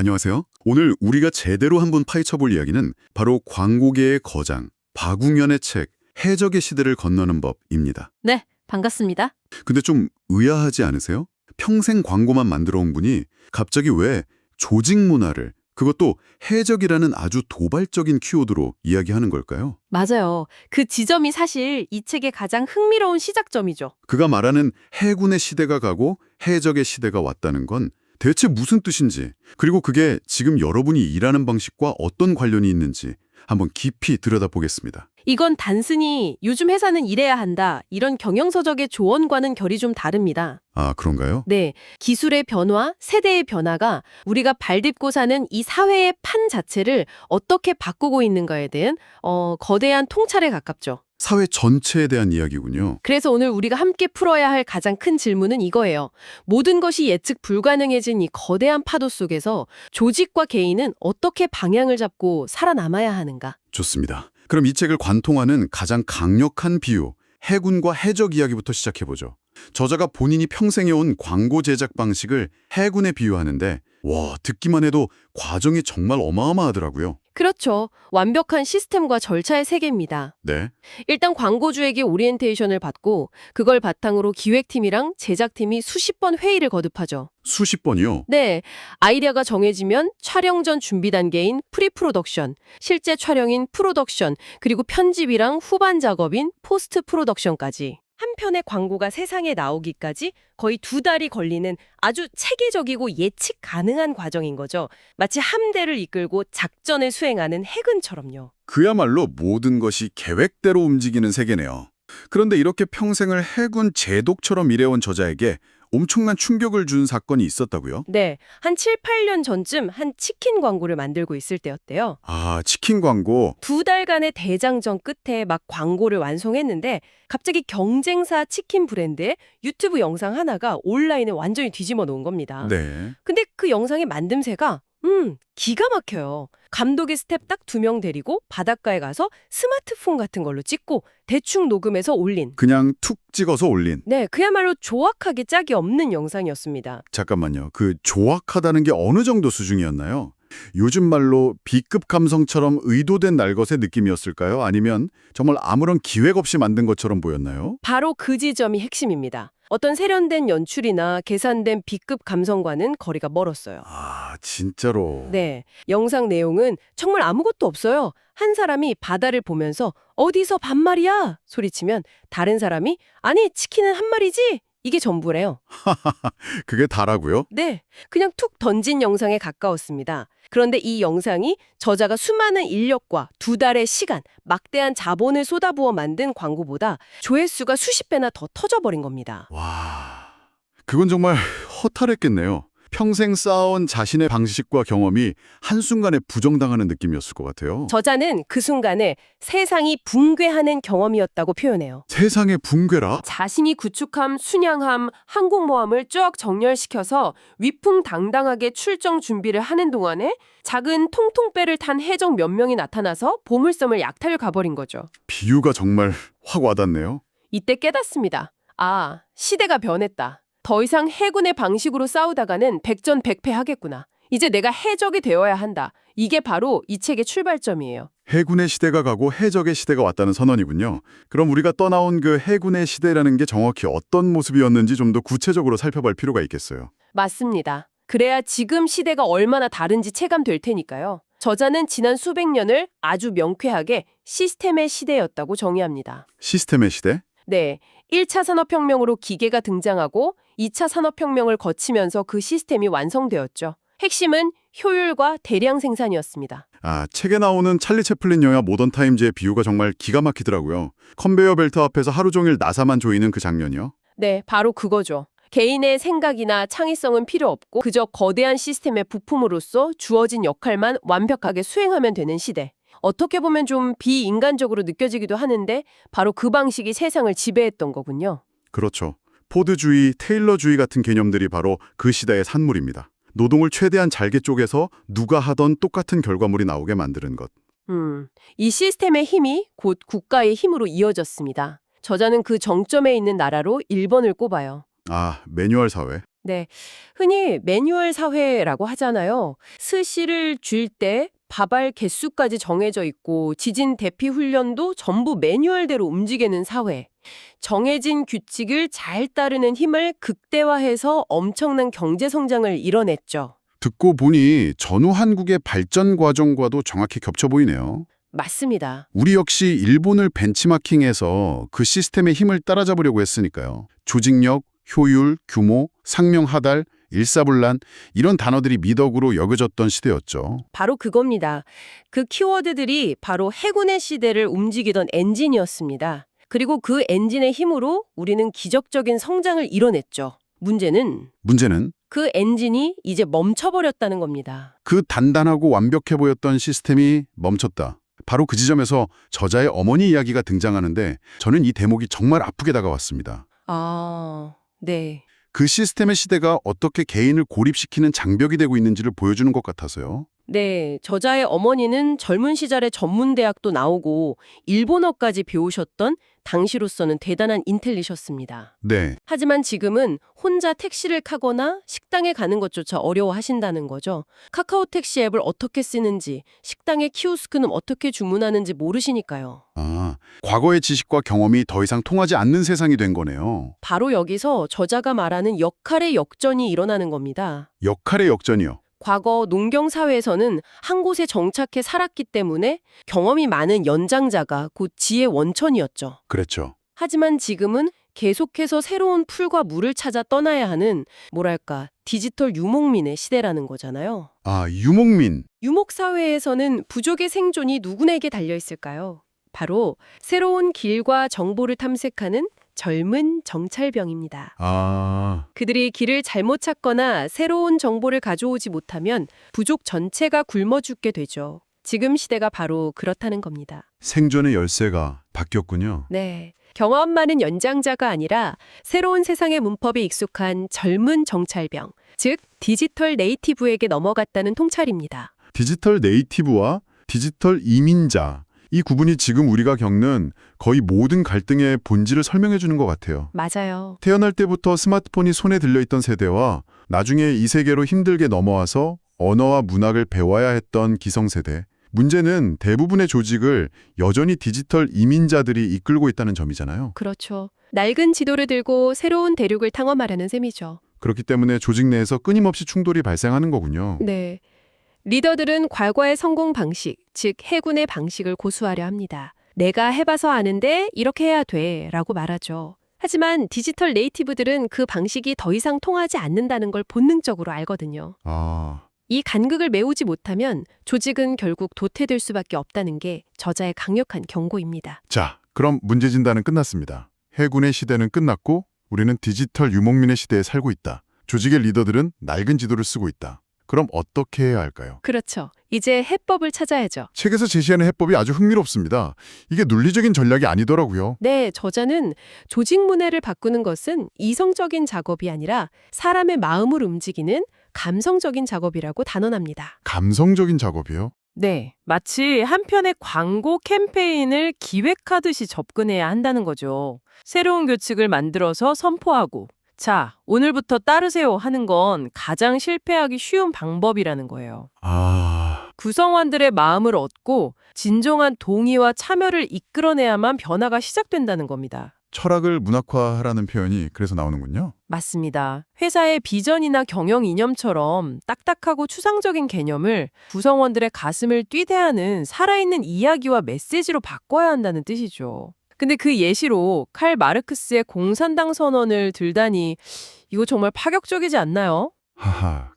안녕하세요. 오늘 우리가 제대로 한번 파헤쳐볼 이야기는 바로 광고계의 거장, 박웅현의 책 해적의 시대를 건너는 법입니다. 네, 반갑습니다. 근데 좀 의아하지 않으세요? 평생 광고만 만들어 온 분이 갑자기 왜 조직 문화를, 그것도 해적이라는 아주 도발적인 키워드로 이야기하는 걸까요? 맞아요. 그 지점이 사실 이 책의 가장 흥미로운 시작점이죠. 그가 말하는 해군의 시대가 가고 해적의 시대가 왔다는 건 대체 무슨 뜻인지, 그리고 그게 지금 여러분이 일하는 방식과 어떤 관련이 있는지 한번 깊이 들여다보겠습니다. 이건 단순히 요즘 회사는 이래야 한다, 이런 경영서적의 조언과는 결이 좀 다릅니다. 아, 그런가요? 네, 기술의 변화, 세대의 변화가 우리가 발딛고 사는 이 사회의 판 자체를 어떻게 바꾸고 있는가에 대한 거대한 통찰에 가깝죠. 사회 전체에 대한 이야기군요. 그래서 오늘 우리가 함께 풀어야 할 가장 큰 질문은 이거예요. 모든 것이 예측 불가능해진 이 거대한 파도 속에서 조직과 개인은 어떻게 방향을 잡고 살아남아야 하는가? 좋습니다. 그럼 이 책을 관통하는 가장 강력한 비유, 해군과 해적 이야기부터 시작해보죠. 저자가 본인이 평생 해온 광고 제작 방식을 해군에 비유하는데 와, 듣기만 해도 과정이 정말 어마어마하더라고요. 그렇죠. 완벽한 시스템과 절차의 세계입니다. 네, 일단 광고주에게 오리엔테이션을 받고 그걸 바탕으로 기획팀이랑 제작팀이 수십 번 회의를 거듭하죠. 수십 번이요. 네, 아이디어가 정해지면 촬영 전 준비 단계인 프리프로덕션, 실제 촬영인 프로덕션, 그리고 편집이랑 후반 작업인 포스트 프로덕션까지. 한 편의 광고가 세상에 나오기까지 거의 2달이 걸리는 아주 체계적이고 예측 가능한 과정인 거죠. 마치 함대를 이끌고 작전을 수행하는 해군처럼요. 그야말로 모든 것이 계획대로 움직이는 세계네요. 그런데 이렇게 평생을 해군 제독처럼 일해온 저자에게 엄청난 충격을 준 사건이 있었다고요? 네, 한 7, 8년 전쯤 한 치킨 광고를 만들고 있을 때였대요. 아, 치킨 광고. 2달간의 대장정 끝에 막 광고를 완성했는데 갑자기 경쟁사 치킨 브랜드의 유튜브 영상 하나가 온라인에 완전히 뒤집어 놓은 겁니다. 네. 근데 그 영상의 만듦새가 기가 막혀요. 감독의 스텝 딱 2명 데리고 바닷가에 가서 스마트폰 같은 걸로 찍고 대충 녹음해서 올린. 그냥 툭 찍어서 올린. 네, 그야말로 조악하게 짝이 없는 영상이었습니다. 잠깐만요. 그 조악하다는 게 어느 정도 수준이었나요? 요즘 말로 B급 감성처럼 의도된 날것의 느낌이었을까요? 아니면 정말 아무런 기획 없이 만든 것처럼 보였나요? 바로 그 지점이 핵심입니다. 어떤 세련된 연출이나 계산된 B급 감성과는 거리가 멀었어요. 아, 진짜로. 네, 영상 내용은 정말 아무것도 없어요. 한 사람이 바다를 보면서 어디서 반말이야? 소리치면 다른 사람이 아니 치킨은 한 마리지? 이게 전부래요. 그게 다라고요? 네, 그냥 툭 던진 영상에 가까웠습니다. 그런데 이 영상이 저자가 수많은 인력과 2달의 시간, 막대한 자본을 쏟아부어 만든 광고보다 조회수가 수십 배나 더 터져버린 겁니다. 와, 그건 정말 허탈했겠네요. 평생 쌓아온 자신의 방식과 경험이 한순간에 부정당하는 느낌이었을 것 같아요. 저자는 그 순간에 세상이 붕괴하는 경험이었다고 표현해요. 세상의 붕괴라? 자신이 구축함, 순양함, 항공모함을 쭉 정렬시켜서 위풍당당하게 출정 준비를 하는 동안에 작은 통통배를 탄 해적 몇 명이 나타나서 보물섬을 약탈 가버린 거죠. 비유가 정말 확 와닿네요. 이때 깨닫습니다. 아, 시대가 변했다. 더 이상 해군의 방식으로 싸우다가는 백전백패하겠구나. 이제 내가 해적이 되어야 한다. 이게 바로 이 책의 출발점이에요. 해군의 시대가 가고 해적의 시대가 왔다는 선언이군요. 그럼 우리가 떠나온 그 해군의 시대라는 게 정확히 어떤 모습이었는지 좀 더 구체적으로 살펴볼 필요가 있겠어요. 맞습니다. 그래야 지금 시대가 얼마나 다른지 체감될 테니까요. 저자는 지난 수백 년을 아주 명쾌하게 시스템의 시대였다고 정의합니다. 시스템의 시대? 네, 1차 산업혁명으로 기계가 등장하고 2차 산업혁명을 거치면서 그 시스템이 완성되었죠. 핵심은 효율과 대량 생산이었습니다. 아, 책에 나오는 찰리 채플린 영화 모던 타임즈의 비유가 정말 기가 막히더라고요. 컨베이어 벨트 앞에서 하루 종일 나사만 조이는 그 장면이요. 네, 바로 그거죠. 개인의 생각이나 창의성은 필요 없고 그저 거대한 시스템의 부품으로서 주어진 역할만 완벽하게 수행하면 되는 시대. 어떻게 보면 좀 비인간적으로 느껴지기도 하는데 바로 그 방식이 세상을 지배했던 거군요. 그렇죠. 포드주의, 테일러주의 같은 개념들이 바로 그 시대의 산물입니다. 노동을 최대한 잘게 쪼개서 누가 하던 똑같은 결과물이 나오게 만드는 것. 이 시스템의 힘이 곧 국가의 힘으로 이어졌습니다. 저자는 그 정점에 있는 나라로 일본을 꼽아요. 아, 매뉴얼 사회. 네, 흔히 매뉴얼 사회라고 하잖아요. 스시를 줄 때 밥알 개수까지 정해져 있고 지진 대피 훈련도 전부 매뉴얼대로 움직이는 사회. 정해진 규칙을 잘 따르는 힘을 극대화해서 엄청난 경제 성장을 이뤄냈죠. 듣고 보니 전후 한국의 발전 과정과도 정확히 겹쳐 보이네요. 맞습니다. 우리 역시 일본을 벤치마킹해서 그 시스템의 힘을 따라잡으려고 했으니까요. 조직력, 효율, 규모, 상명하달, 일사불란 이런 단어들이 미덕으로 여겨졌던 시대였죠. 바로 그겁니다. 그 키워드들이 바로 해군의 시대를 움직이던 엔진이었습니다. 그리고 그 엔진의 힘으로 우리는 기적적인 성장을 이뤄냈죠. 문제는 그 엔진이 이제 멈춰버렸다는 겁니다. 그 단단하고 완벽해 보였던 시스템이 멈췄다. 바로 그 지점에서 저자의 어머니 이야기가 등장하는데 저는 이 대목이 정말 아프게 다가왔습니다. 아, 네. 그 시스템의 시대가 어떻게 개인을 고립시키는 장벽이 되고 있는지를 보여주는 것 같아서요. 네, 저자의 어머니는 젊은 시절에 전문대학도 나오고 일본어까지 배우셨던 당시로서는 대단한 인텔리셨습니다. 네, 하지만 지금은 혼자 택시를 타거나 식당에 가는 것조차 어려워하신다는 거죠. 카카오 택시 앱을 어떻게 쓰는지, 식당의 키오스크는 어떻게 주문하는지 모르시니까요. 과거의 지식과 경험이 더 이상 통하지 않는 세상이 된 거네요. 바로 여기서 저자가 말하는 역할의 역전이 일어나는 겁니다. 역할의 역전이요. 과거 농경 사회에서는 한 곳에 정착해 살았기 때문에 경험이 많은 연장자가 곧 지의 원천이었죠. 그랬죠. 하지만 지금은 계속해서 새로운 풀과 물을 찾아 떠나야 하는 뭐랄까 디지털 유목민의 시대라는 거잖아요. 유목민. 유목 사회에서는 부족의 생존이 누구에게 달려 있을까요? 바로 새로운 길과 정보를 탐색하는 젊은 정찰병입니다. 그들이 길을 잘못 찾거나 새로운 정보를 가져오지 못하면 부족 전체가 굶어 죽게 되죠. 지금 시대가 바로 그렇다는 겁니다. 생존의 열쇠가 바뀌었군요. 네. 경험 많은 연장자가 아니라 새로운 세상의 문법에 익숙한 젊은 정찰병, 즉 디지털 네이티브에게 넘어갔다는 통찰입니다. 디지털 네이티브와 디지털 이민자. 이 구분이 지금 우리가 겪는 거의 모든 갈등의 본질을 설명해 주는 것 같아요. 맞아요. 태어날 때부터 스마트폰이 손에 들려있던 세대와 나중에 이 세계로 힘들게 넘어와서 언어와 문학을 배워야 했던 기성세대. 문제는 대부분의 조직을 여전히 디지털 이민자들이 이끌고 있다는 점이잖아요. 그렇죠. 낡은 지도를 들고 새로운 대륙을 탐험하려는 셈이죠. 그렇기 때문에 조직 내에서 끊임없이 충돌이 발생하는 거군요. 네. 리더들은 과거의 성공 방식, 즉 해군의 방식을 고수하려 합니다. 내가 해봐서 아는데 이렇게 해야 돼 라고 말하죠. 하지만 디지털 네이티브들은 그 방식이 더 이상 통하지 않는다는 걸 본능적으로 알거든요. 이 간극을 메우지 못하면 조직은 결국 도태될 수밖에 없다는 게 저자의 강력한 경고입니다. 자, 그럼 문제 진단은 끝났습니다. 해군의 시대는 끝났고 우리는 디지털 유목민의 시대에 살고 있다. 조직의 리더들은 낡은 지도를 쓰고 있다. 그럼 어떻게 해야 할까요? 그렇죠. 이제 해법을 찾아야죠. 책에서 제시하는 해법이 아주 흥미롭습니다. 이게 논리적인 전략이 아니더라고요. 네, 저자는 조직 문화를 바꾸는 것은 이성적인 작업이 아니라 사람의 마음을 움직이는 감성적인 작업이라고 단언합니다. 감성적인 작업이요? 네, 마치 한 편의 광고 캠페인을 기획하듯이 접근해야 한다는 거죠. 새로운 규칙을 만들어서 선포하고 자, 오늘부터 따르세요 하는 건 가장 실패하기 쉬운 방법이라는 거예요. 구성원들의 마음을 얻고 진정한 동의와 참여를 이끌어내야만 변화가 시작된다는 겁니다. 철학을 문학화하라는 표현이 그래서 나오는군요. 맞습니다. 회사의 비전이나 경영 이념처럼 딱딱하고 추상적인 개념을 구성원들의 가슴을 뛰게 하는 살아있는 이야기와 메시지로 바꿔야 한다는 뜻이죠. 근데 그 예시로 칼 마르크스의 공산당 선언을 들다니 이거 정말 파격적이지 않나요?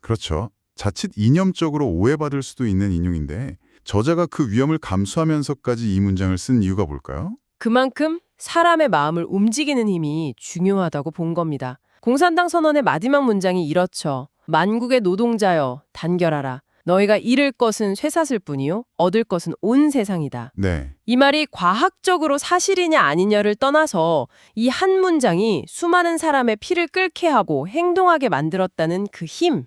그렇죠. 자칫 이념적으로 오해받을 수도 있는 인용인데 저자가 그 위험을 감수하면서까지 이 문장을 쓴 이유가 뭘까요? 그만큼 사람의 마음을 움직이는 힘이 중요하다고 본 겁니다. 공산당 선언의 마지막 문장이 이렇죠. 만국의 노동자여 단결하라. 너희가 잃을 것은 쇠사슬 뿐이요 얻을 것은 온 세상이다. 네. 이 말이 과학적으로 사실이냐 아니냐를 떠나서 이 한 문장이 수많은 사람의 피를 끓게 하고 행동하게 만들었다는 그 힘.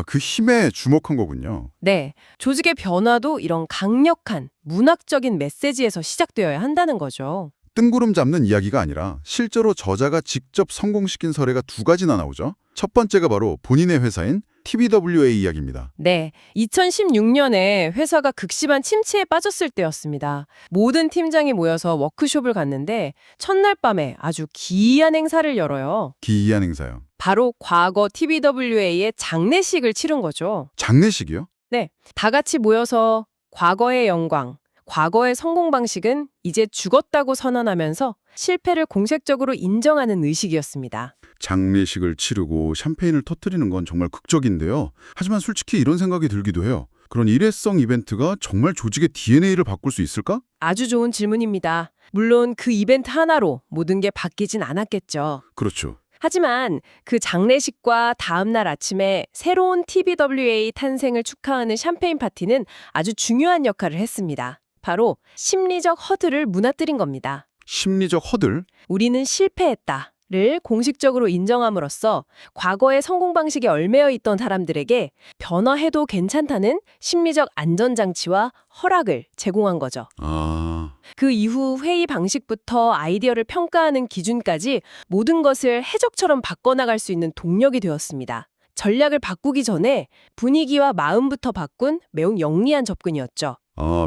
그 힘에 주목한 거군요. 네, 조직의 변화도 이런 강력한 문학적인 메시지에서 시작되어야 한다는 거죠. 뜬구름 잡는 이야기가 아니라 실제로 저자가 직접 성공시킨 사례가 두 가지나 나오죠. 첫 번째가 바로 본인의 회사인 TBWA 이야기입니다. 네, 2016년에 회사가 극심한 침체에 빠졌을 때였습니다. 모든 팀장이 모여서 워크숍을 갔는데 첫날 밤에 아주 기이한 행사를 열어요. 기이한 행사요. 바로 과거 TBWA의 장례식을 치른 거죠. 장례식이요? 네, 다 같이 모여서 과거의 영광, 과거의 성공 방식은 이제 죽었다고 선언하면서 실패를 공식적으로 인정하는 의식이었습니다. 장례식을 치르고 샴페인을 터뜨리는 건 정말 극적인데요. 하지만 솔직히 이런 생각이 들기도 해요. 그런 일회성 이벤트가 정말 조직의 DNA를 바꿀 수 있을까? 아주 좋은 질문입니다. 물론 그 이벤트 하나로 모든 게 바뀌진 않았겠죠. 그렇죠. 하지만 그 장례식과 다음날 아침에 새로운 TBWA 탄생을 축하하는 샴페인 파티는 아주 중요한 역할을 했습니다. 바로 심리적 허들을 무너뜨린 겁니다. 심리적 허들? 우리는 실패했다를 공식적으로 인정함으로써 과거의 성공 방식에 얽매여 있던 사람들에게 변화해도 괜찮다는 심리적 안전장치와 허락을 제공한 거죠. 아, 그 이후 회의 방식부터 아이디어를 평가하는 기준까지 모든 것을 해적처럼 바꿔나갈 수 있는 동력이 되었습니다. 전략을 바꾸기 전에 분위기와 마음부터 바꾼 매우 영리한 접근이었죠.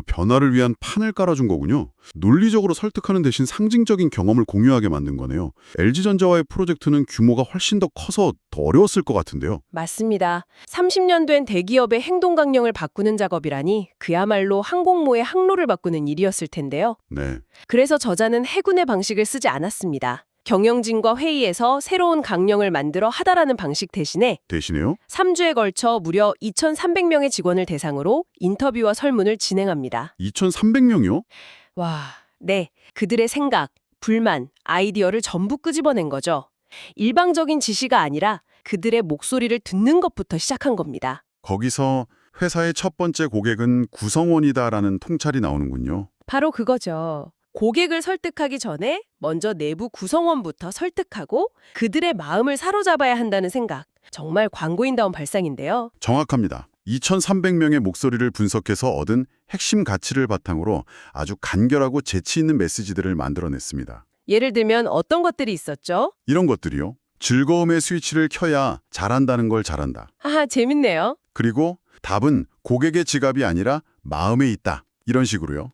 변화를 위한 판을 깔아준 거군요. 논리적으로 설득하는 대신 상징적인 경험을 공유하게 만든 거네요. LG전자와의 프로젝트는 규모가 훨씬 더 커서 더 어려웠을 것 같은데요. 맞습니다. 30년 된 대기업의 행동 강령을 바꾸는 작업이라니 그야말로 항공모의 항로를 바꾸는 일이었을 텐데요. 네. 그래서 저자는 해군의 방식을 쓰지 않았습니다. 경영진과 회의에서 새로운 강령을 만들어 하다라는 방식 대신에요? 3주에 걸쳐 무려 2,300명의 직원을 대상으로 인터뷰와 설문을 진행합니다. 2,300명이요? 와, 네. 그들의 생각, 불만, 아이디어를 전부 끄집어낸 거죠. 일방적인 지시가 아니라 그들의 목소리를 듣는 것부터 시작한 겁니다. 거기서 회사의 첫 번째 고객은 구성원이다라는 통찰이 나오는군요. 바로 그거죠. 고객을 설득하기 전에 먼저 내부 구성원부터 설득하고 그들의 마음을 사로잡아야 한다는 생각. 정말 광고인다운 발상인데요. 정확합니다. 2,300명의 목소리를 분석해서 얻은 핵심 가치를 바탕으로 아주 간결하고 재치 있는 메시지들을 만들어냈습니다. 예를 들면 어떤 것들이 있었죠? 이런 것들이요. 즐거움의 스위치를 켜야 잘한다는 걸 잘한다. 하하, 재밌네요. 그리고 답은 고객의 지갑이 아니라 마음에 있다. 이런 식으로요.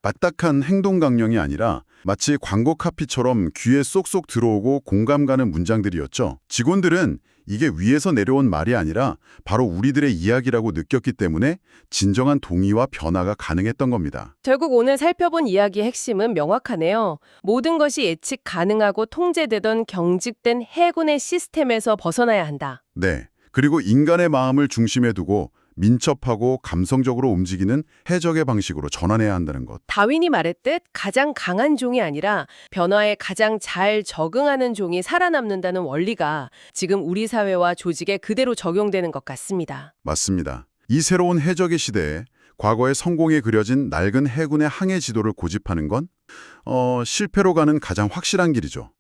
딱딱한 행동 강령이 아니라 마치 광고 카피처럼 귀에 쏙쏙 들어오고 공감 가는 문장들이었죠. 직원들은 이게 위에서 내려온 말이 아니라 바로 우리들의 이야기라고 느꼈기 때문에 진정한 동의와 변화가 가능했던 겁니다. 결국 오늘 살펴본 이야기의 핵심은 명확하네요. 모든 것이 예측 가능하고 통제되던 경직된 해군의 시스템에서 벗어나야 한다. 네. 그리고 인간의 마음을 중심에 두고 민첩하고 감성적으로 움직이는 해적의 방식으로 전환해야 한다는 것. 다윈이 말했듯 가장 강한 종이 아니라 변화에 가장 잘 적응하는 종이 살아남는다는 원리가 지금 우리 사회와 조직에 그대로 적용되는 것 같습니다. 맞습니다. 이 새로운 해적의 시대에 과거의 성공에 그려진 낡은 해군의 항해 지도를 고집하는 건 실패로 가는 가장 확실한 길이죠.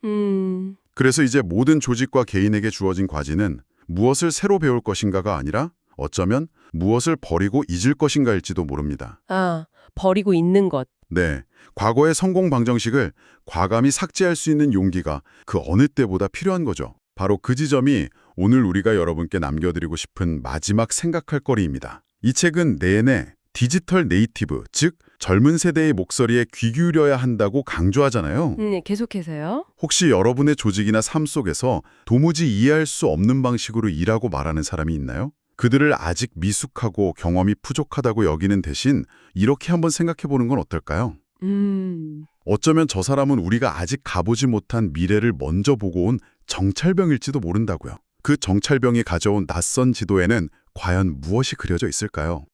그래서 이제 모든 조직과 개인에게 주어진 과제는 무엇을 새로 배울 것인가가 아니라 어쩌면 무엇을 버리고 잊을 것인가일지도 모릅니다. 버리고 있는 것. 네, 과거의 성공 방정식을 과감히 삭제할 수 있는 용기가 그 어느 때보다 필요한 거죠. 바로 그 지점이 오늘 우리가 여러분께 남겨드리고 싶은 마지막 생각할 거리입니다. 이 책은 내내 디지털 네이티브, 즉 젊은 세대의 목소리에 귀 기울여야 한다고 강조하잖아요. 계속해서요. 혹시 여러분의 조직이나 삶 속에서 도무지 이해할 수 없는 방식으로 일하고 말하는 사람이 있나요? 그들을 아직 미숙하고 경험이 부족하다고 여기는 대신 이렇게 한번 생각해보는 건 어떨까요? 어쩌면 저 사람은 우리가 아직 가보지 못한 미래를 먼저 보고 온 정찰병일지도 모른다고요. 그 정찰병이 가져온 낯선 지도에는 과연 무엇이 그려져 있을까요?